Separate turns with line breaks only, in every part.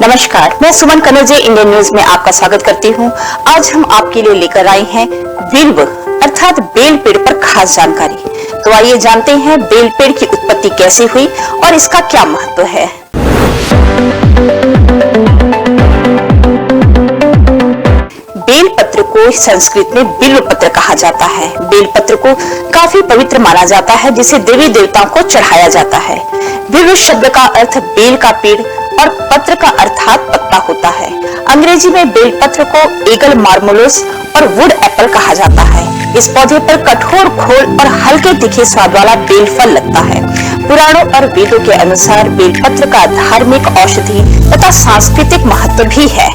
नमस्कार, मैं सुमन Kanoje Indian news में आपका स्वागत करती हूं। आज हम आपके लिए लेकर आए हैं बिल्व अर्थात बेल पेड़ पर खास जानकारी। तो आइए जानते हैं बेल पेड़ की उत्पत्ति कैसे हुई और इसका क्या महत्व है। बेल पत्र को संस्कृत में बिल्व पत्र कहा जाता है। बेल पत्र को काफी पवित्र माना जाता है, जिसे देवी देवताओं को चढ़ाया जाता है। बिल्व शब्द का अर्थ बेल का पेड़ और पत्र का अर्थात पत्ता होता है। अंग्रेजी में बेल पत्र को ईगल मार्मोलस और वुड एप्पल कहा जाता है। इस पौधे पर कठोर खोल और हल्के तीखे स्वाद वाला बेल फल लगता है। पुराणों और वेदों के अनुसार बेल पत्र का धार्मिक, औषधि तथा सांस्कृतिक महत्व भी है।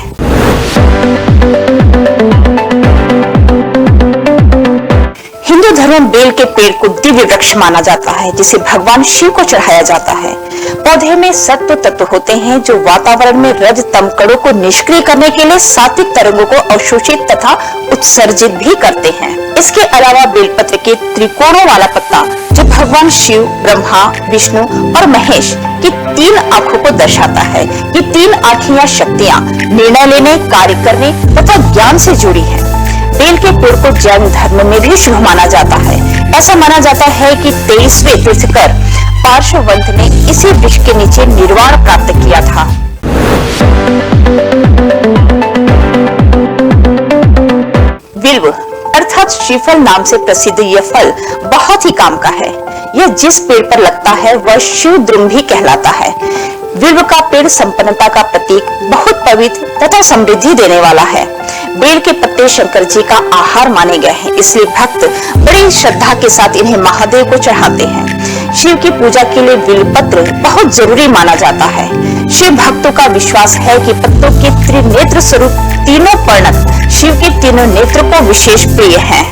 हिंदू धर्म में बेल के पेड़ को दिव्य वृक्ष माना जाता है, जिसे भगवान शिव को चढ़ाया जाता है। पौधे में सत्व तत्व होते हैं जो वातावरण में रज तम कणों को निष्क्रिय करने के लिए सात्विक तरंगों को अवशोषित तथा उत्सर्जित भी करते हैं। इसके अलावा बेलपत्र के त्रिकोणों वाला पत्ता, जो भगवान शिव, ब्रह्मा, विष्णु और महेश की 3 आंखों को दर्शाता है। ये 3 आंखें या शक्तियाँ निर्णय लेने, कार्य करने तथा ज्ञान से जुड़ी है। बेल के पेड़ को जैन धर्म में भी शुभ माना जाता है। ऐसा माना जाता है कि 23वें तीर्थंकर पार्श्ववंत ने इसी वृक्ष के नीचे निर्वाण प्राप्त किया था। बिल्व अर्थात श्रीफल नाम से प्रसिद्ध यह फल बहुत ही काम का है। यह जिस पेड़ पर लगता है वह शिव द्रुम कहलाता है। बिल्व का पेड़ संपन्नता का प्रतीक, बहुत पवित्र तथा समृद्धि देने वाला है। बेल के पत्ते शंकर जी का आहार माने गए हैं, इसलिए भक्त बड़ी श्रद्धा के साथ इन्हें महादेव को चढ़ाते हैं। शिव की पूजा के लिए बिल्वपत्र बहुत जरूरी माना जाता है। शिव भक्तों का विश्वास है कि पत्तों के त्रिनेत्र स्वरूप तीनों पर्णक शिव के तीनों नेत्र को विशेष प्रिय हैं।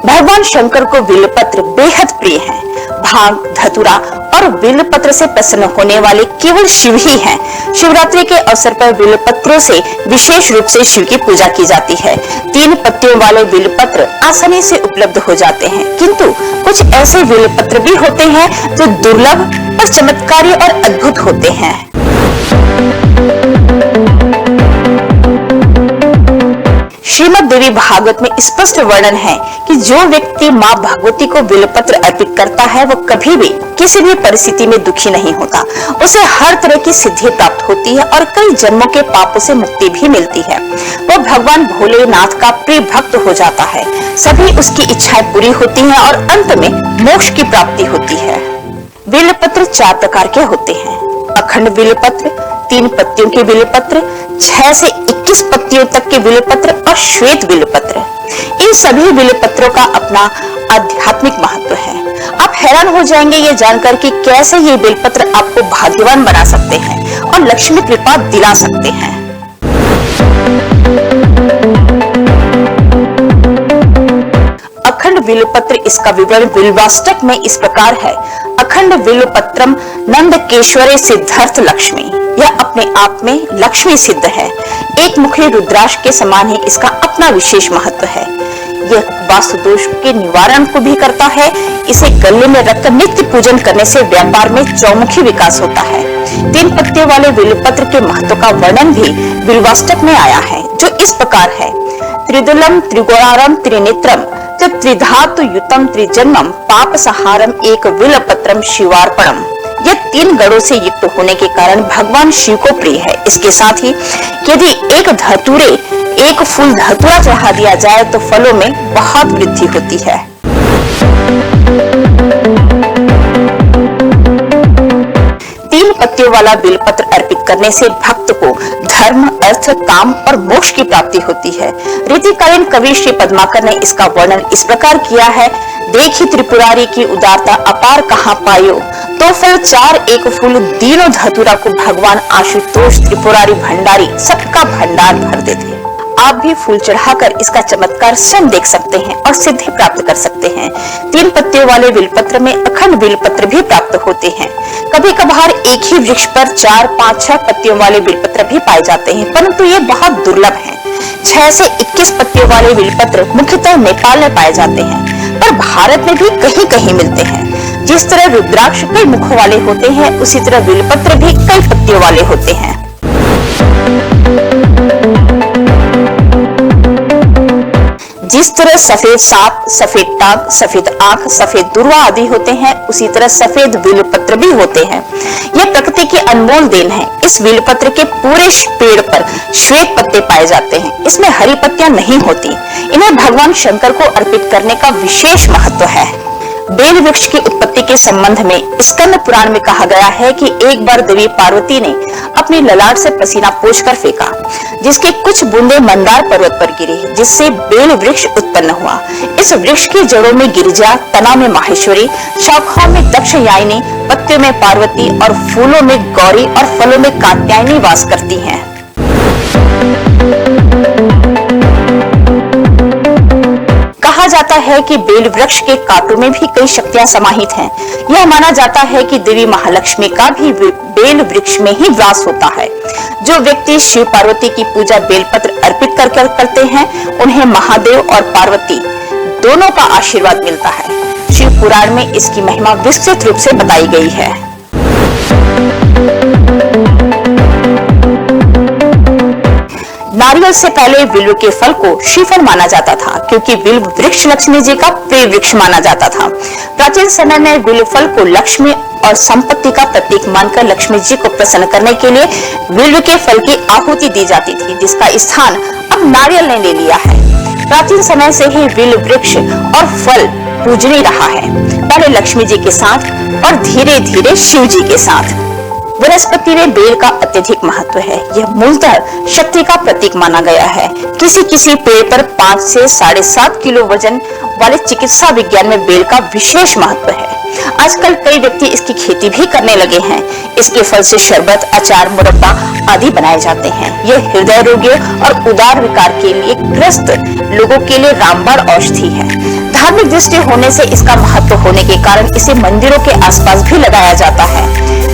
भगवान शंकर को बिल्वपत्र बेहद प्रिय है। भांग, धतूरा और बिल्वपत्र से प्रसन्न होने वाले केवल शिव ही हैं। शिवरात्रि के अवसर पर बिल्वपत्रों से विशेष रूप से शिव की पूजा की जाती है। 3 पत्तियों वाले बिल्वपत्र आसानी से उपलब्ध हो जाते हैं, किंतु कुछ ऐसे बिल्वपत्र भी होते हैं जो दुर्लभ और चमत्कारी और अद्भुत होते हैं। श्रीमद् देवी भागवत में स्पष्ट वर्णन है कि जो व्यक्ति माँ भगवती को बिल्वपत्र अर्पित करता है वो कभी भी किसी भी परिस्थिति में दुखी नहीं होता। उसे हर तरह की सिद्धि प्राप्त होती है और कई जन्मों के पापों से मुक्ति भी मिलती है। वो भगवान भोलेनाथ का प्रिय भक्त हो जाता है। सभी उसकी इच्छाएं पूरी होती हैं और अंत में मोक्ष की प्राप्ति होती है। बिल्वपत्र 4 प्रकार के होते हैं। अखंड बिल्वपत्र, 3 पत्तियों के बिल्वपत्र, 6 से 21 पत्तियों तक के बिल्वपत्र और श्वेत बिल्वपत्र। इन सभी बिल्वपत्रों का अपना आध्यात्मिक महत्व है। आप हैरान हो जाएंगे ये जानकर कि कैसे ये बिल्वपत्र आपको भाग्यवान बना सकते हैं और लक्ष्मी कृपा दिला सकते हैं। अखंड बिल्वपत्र, इसका विवरण बिल्वाष्टक में इस प्रकार है। अखंड बिल्वपत्रम नंदकेश्वरे सिद्धार्थ लक्ष्मी। यह अपने आप में लक्ष्मी सिद्ध है। एक मुखी रुद्राक्ष के समान ही इसका अपना विशेष महत्व है। यह वास्तु दोष के निवारण को भी करता है। इसे गले में रखकर नित्य पूजन करने से व्यापार में चौमुखी विकास होता है। 3 पत्तियों वाले बिल्वपत्र के महत्व का वर्णन भी बिल्वाष्टक में आया है, जो इस प्रकार है। त्रिदुलम त्रिगुणारम त्रिनेत्रम त्रिधातु युतम त्रिजन्मम पाप सहारम एक बिल्वपत्रम शिवार्पणम। यह 3 गणों से युक्त होने के कारण भगवान शिव को प्रिय है। इसके साथ ही यदि एक फूल धतूरा चढ़ा दिया जाए तो फलों में बहुत वृद्धि होती है। 3 पत्तियों वाला बिल्वपत्र अर्पित करने से भक्त को धर्म, अर्थ, काम और मोक्ष की प्राप्ति होती है। रीतिकालीन कवि श्री पद्माकर ने इसका वर्णन इस प्रकार किया है। देखी त्रिपुरारी की उदारता अपार कहाँ पायो, तो फल 4 एक फूल दीनो धतूरा को भगवान आशुतोष त्रिपुरारी भंडारी सबका भंडार भर देते। आप भी फूल चढ़ाकर इसका चमत्कार स्वयं देख सकते हैं और सिद्धि प्राप्त कर सकते हैं। 3 पत्तियों वाले बिल्वपत्र में अखंड बिल्वपत्र भी प्राप्त होते हैं। कभी कभार एक ही वृक्ष पर 4, 5, 6 पत्तियों वाले बिल्वपत्र भी पाए जाते हैं, परंतु ये बहुत दुर्लभ हैं। 6 से 21 पत्तियों वाले बिल्वपत्र मुख्यतः नेपाल में पाए जाते हैं, पर भारत में भी कहीं कहीं मिलते हैं। जिस तरह रुद्राक्ष कई मुखों वाले होते हैं, उसी तरह बेलपत्र भी कई पत्तियों वाले होते हैं। जिस तरह सफेद सांप, सफेद टांग, सफेद आंख, सफेद दुर्वा आदि होते हैं, उसी तरह सफेद बेलपत्र भी होते हैं। यह प्रकृति की अनमोल देन है। इस बेलपत्र के पूरे पेड़ पर श्वेत पत्ते पाए जाते हैं। इसमें हरी पत्तियां नहीं होती। इन्हें भगवान शंकर को अर्पित करने का विशेष महत्व है। बेल वृक्ष की उत्पत्ति के संबंध में स्कंद पुराण में कहा गया है कि एक बार देवी पार्वती ने अपनी ललाट से पसीना पोंछकर फेंका, जिसके कुछ बूंदे मंदार पर्वत पर गिरी, जिससे बेल वृक्ष उत्पन्न हुआ। इस वृक्ष की जड़ों में गिरिजा, तना में माहेश्वरी, शाखाओं में दक्षयायिनी, पत्तियों में पार्वती और फूलों में गौरी और फलों में कात्यायनी वास करती हैं। कहा जाता है कि बेल वृक्ष के कांटों में भी कई शक्तियां समाहित हैं। यह माना जाता है कि देवी महालक्ष्मी का भी बेल वृक्ष में ही वास होता है। जो व्यक्ति शिव पार्वती की पूजा बेलपत्र अर्पित कर करते हैं, उन्हें महादेव और पार्वती दोनों का आशीर्वाद मिलता है। शिव पुराण में इसकी महिमा विस्तृत रूप से बताई गई है। नारियल से पहले बिल्व के फल को श्रीफल माना जाता था, क्योंकि बिल्व वृक्ष लक्ष्मी जी का प्रिय वृक्ष माना जाता था। प्राचीन समय में बिल्व फल को लक्ष्मी और संपत्ति का प्रतीक मानकर लक्ष्मी जी को प्रसन्न करने के लिए बिल्व के फल की आहुति दी जाती थी, जिसका स्थान अब नारियल ने ले लिया है। प्राचीन समय से ही बिल्व वृक्ष और फल पूजनीय रहा है, पहले लक्ष्मी जी के साथ और धीरे धीरे शिव जी के साथ। वनस्पति में बेल का अत्यधिक महत्व है। यह मूलतः शक्ति का प्रतीक माना गया है। किसी किसी पेड़ पर 5 से 7.5 किलो वजन वाले चिकित्सा विज्ञान में बेल का विशेष महत्व है। आजकल कई व्यक्ति इसकी खेती भी करने लगे हैं। इसके फल से शरबत, अचार, मुरब्बा आदि बनाए जाते हैं। यह हृदय रोगियों और उदार विकार के लिए ग्रस्त लोगों के लिए रामबाण औषधि है। धार्मिक दृष्टि होने से इसका महत्व होने के कारण इसे मंदिरों के आसपास भी लगाया जाता है।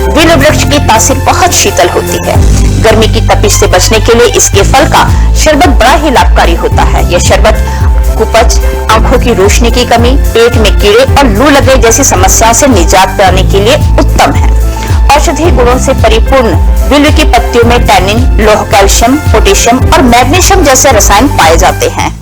बेल वृक्ष की तासीर बहुत शीतल होती है। गर्मी की तपिश से बचने के लिए इसके फल का शरबत बड़ा ही लाभकारी होता है। यह शरबत कुपच, आंखों की रोशनी की कमी, पेट में कीड़े और लू लगने जैसी समस्याओं से निजात पाने के लिए उत्तम है। औषधीय गुणों से परिपूर्ण बिल्व की पत्तियों में टैनिन, लौह, कैल्शियम, पोटेशियम और मैग्नीशियम जैसे रसायन पाए जाते हैं।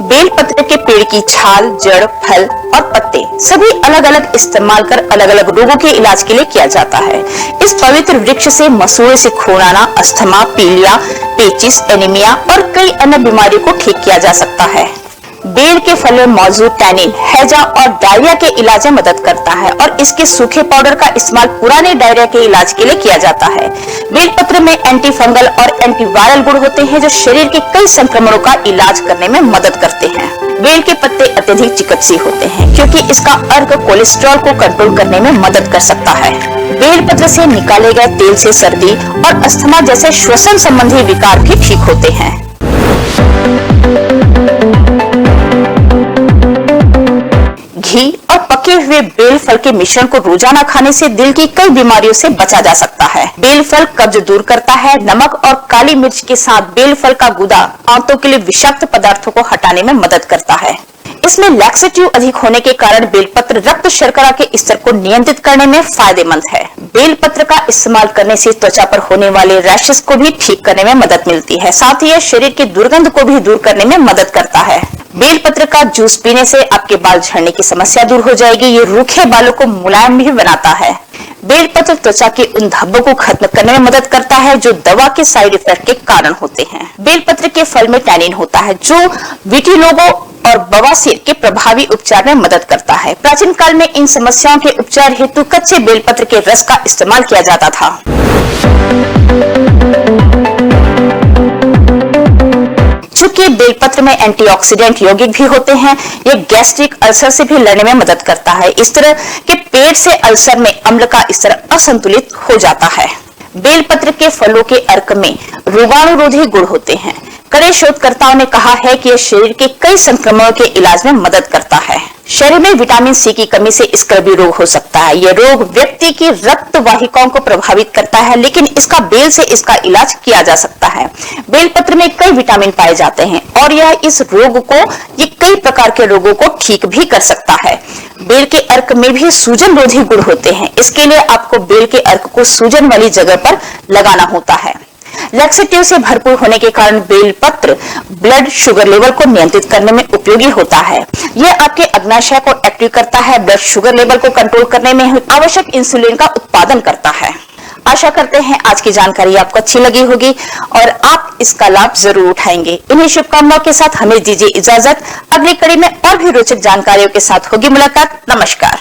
बेल पत्र के पेड़ की छाल, जड़, फल और पत्ते सभी अलग अलग इस्तेमाल कर अलग अलग रोगों के इलाज के लिए किया जाता है। इस पवित्र वृक्ष से मसूड़े से खून आना, अस्थमा, पीलिया, पेचिस, एनीमिया और कई अन्य बीमारियों को ठीक किया जा सकता है। बेल के फल में मौजूद टैनिन हैजा और डायरिया के इलाज में मदद करता है और इसके सूखे पाउडर का इस्तेमाल पुराने डायरिया के इलाज के लिए किया जाता है। बेल पत्र में एंटी फंगल और एंटीवायरल गुण होते हैं, जो शरीर के कई संक्रमणों का इलाज करने में मदद करते हैं। बेल के पत्ते अत्यधिक चिकित्सीय होते हैं, क्योंकि इसका अर्क कोलेस्ट्रॉल को कंट्रोल करने में मदद कर सकता है। बेल पत्र से निकाले गए तेल से सर्दी और अस्थमा जैसे श्वसन संबंधी विकार भी ठीक होते हैं। घी और पके हुए बेल फल के मिश्रण को रोजाना खाने से दिल की कई बीमारियों से बचा जा सकता है। बेल फल कब्ज दूर करता है। नमक और काली मिर्च के साथ बेल फल का गुदा आंतों के लिए विषाक्त पदार्थों को हटाने में मदद करता है। इसमें लैक्सेटिव अधिक होने के कारण बेलपत्र रक्त शर्करा के स्तर को नियंत्रित करने में फायदेमंद है। बेलपत्र का इस्तेमाल करने से त्वचा पर होने वाले रैशेस को भी ठीक करने में मदद मिलती है। साथ ही यह शरीर की दुर्गंध को भी दूर करने में मदद करता है। बेलपत्र का जूस पीने से आपके बाल झड़ने की समस्या दूर हो जाएगी। ये रूखे बालों को मुलायम भी बनाता है। बेलपत्र त्वचा के उन धब्बों को खत्म करने में मदद करता है जो दवा के साइड इफेक्ट के कारण होते हैं। बेलपत्र के फल में टैनिन होता है, जो विटिलिगो और बवासीर के प्रभावी उपचार में मदद करता है। प्राचीन काल में इन समस्याओं के उपचार हेतु कच्चे बेलपत्र के रस का इस्तेमाल किया जाता था। चूंकि बेलपत्र में एंटीऑक्सीडेंट यौगिक भी होते हैं, यह गैस्ट्रिक अल्सर से भी लड़ने में मदद करता है। इस तरह के पेट से अल्सर में अम्ल का स्तर असंतुलित हो जाता है। बेलपत्र के फलों के अर्क में रोगाणुरोधी गुण होते हैं। कई शोधकर्ताओं ने कहा है कि यह शरीर के कई संक्रमणों के इलाज में मदद करता है। शरीर में विटामिन सी की कमी से स्कर्वी रोग हो सकता है। यह रोग व्यक्ति की रक्त वाहिकाओं को प्रभावित करता है, लेकिन इसका बेल से इसका इलाज किया जा सकता है। बेलपत्र में कई विटामिन पाए जाते हैं और यह इस रोग को, ये कई प्रकार के रोगों को ठीक भी कर सकता है। बेल के अर्क में भी सूजन रोधी गुण होते हैं। इसके लिए आपको बेल के अर्क को सूजन वाली जगह पर लगाना होता है। लैक्सेटिव से भरपूर होने के कारण बेलपत्र ब्लड शुगर लेवल को नियंत्रित करने में उपयोगी होता है। यह आपके अग्नाशय को एक्टिव करता है, ब्लड शुगर लेवल को कंट्रोल करने में आवश्यक इंसुलिन का उत्पादन करता है। आशा करते हैं आज की जानकारी आपको अच्छी लगी होगी और आप इसका लाभ जरूर उठाएंगे। इन्हीं शुभकामनाओं के साथ हमें दीजिए इजाजत। अगली कड़ी में और भी रोचक जानकारियों के साथ होगी मुलाकात। नमस्कार।